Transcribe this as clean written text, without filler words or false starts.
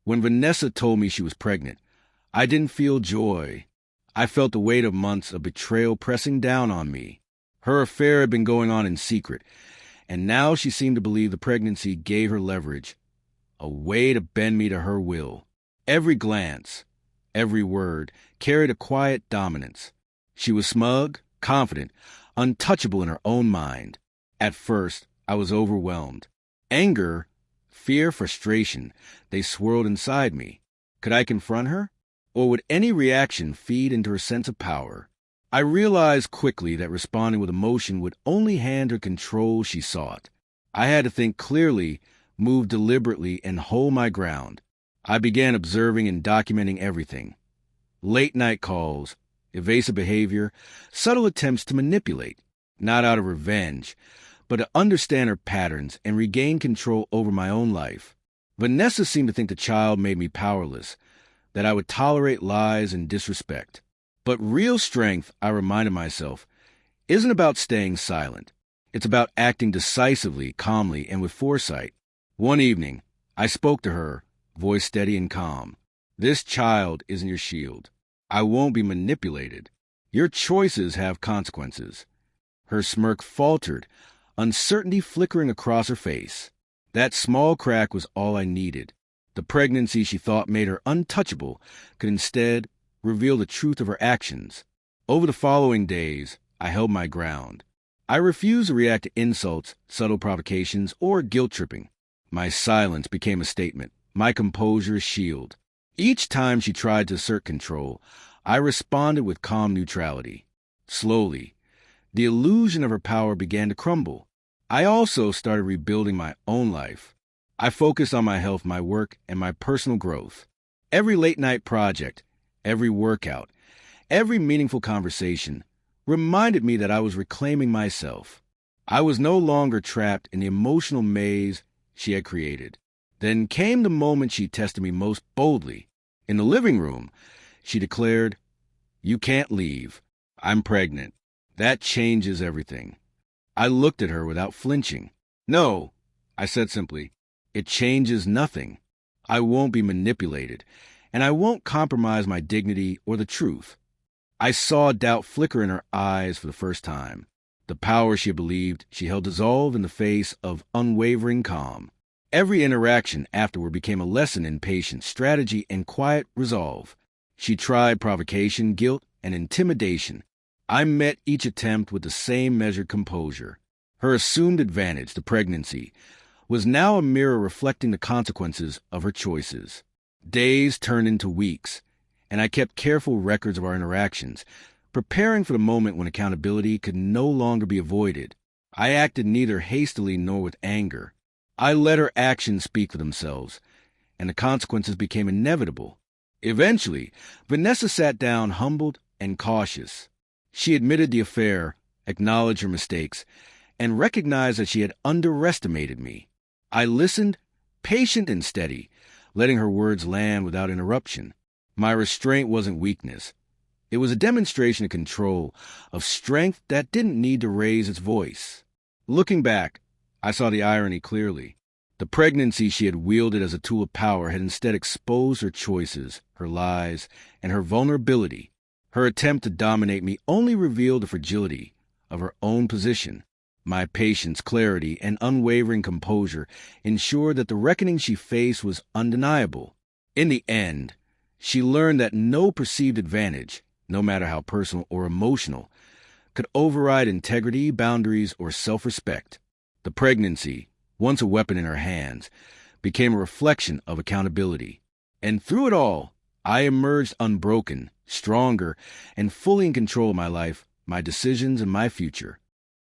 When Vanessa told me she was pregnant, I didn't feel joy. I felt the weight of months of betrayal pressing down on me. Her affair had been going on in secret, and now she seemed to believe the pregnancy gave her leverage, a way to bend me to her will. Every glance, every word carried a quiet dominance. She was smug, confident, untouchable in her own mind. At first, I was overwhelmed. Anger, fear, frustration, they swirled inside me. Could I confront her? Or would any reaction feed into her sense of power? I realized quickly that responding with emotion would only hand her control she sought. I had to think clearly, move deliberately, and hold my ground. I began observing and documenting everything. Late-night calls, evasive behavior, subtle attempts to manipulate, not out of revenge, but to understand her patterns and regain control over my own life. Vanessa seemed to think the child made me powerless, that I would tolerate lies and disrespect. But real strength, I reminded myself, isn't about staying silent. It's about acting decisively, calmly, and with foresight. One evening, I spoke to her, voice steady and calm. This child isn't your shield. I won't be manipulated. Your choices have consequences. Her smirk faltered, uncertainty flickering across her face. That small crack was all I needed. The pregnancy she thought made her untouchable could instead reveal the truth of her actions. Over the following days, I held my ground. I refused to react to insults, subtle provocations, or guilt-tripping. My silence became a statement, my composure a shield. Each time she tried to assert control, I responded with calm neutrality. Slowly, the illusion of her power began to crumble. I also started rebuilding my own life. I focused on my health, my work, and my personal growth. Every late-night project, every workout, every meaningful conversation reminded me that I was reclaiming myself. I was no longer trapped in the emotional maze she had created. Then came the moment she tested me most boldly. In the living room, she declared, "You can't leave. I'm pregnant. That changes everything." I looked at her without flinching. "No," I said simply, "it changes nothing. I won't be manipulated, and I won't compromise my dignity or the truth." I saw doubt flicker in her eyes for the first time. The power she had believed she held dissolved in the face of unwavering calm. Every interaction afterward became a lesson in patience, strategy, and quiet resolve. She tried provocation, guilt, and intimidation. I met each attempt with the same measured composure. Her assumed advantage, the pregnancy, was now a mirror reflecting the consequences of her choices. Days turned into weeks, and I kept careful records of our interactions, preparing for the moment when accountability could no longer be avoided. I acted neither hastily nor with anger. I let her actions speak for themselves, and the consequences became inevitable. Eventually, Vanessa sat down humbled and cautious. She admitted the affair, acknowledged her mistakes, and recognized that she had underestimated me. I listened, patient and steady, letting her words land without interruption. My restraint wasn't weakness. It was a demonstration of control, of strength that didn't need to raise its voice. Looking back, I saw the irony clearly. The pregnancy she had wielded as a tool of power had instead exposed her choices, her lies, and her vulnerability. Her attempt to dominate me only revealed the fragility of her own position. My patience, clarity, and unwavering composure ensured that the reckoning she faced was undeniable. In the end, she learned that no perceived advantage, no matter how personal or emotional, could override integrity, boundaries, or self-respect. The pregnancy, once a weapon in her hands, became a reflection of accountability. And through it all, I emerged unbroken, stronger, and fully in control of my life, my decisions, and my future.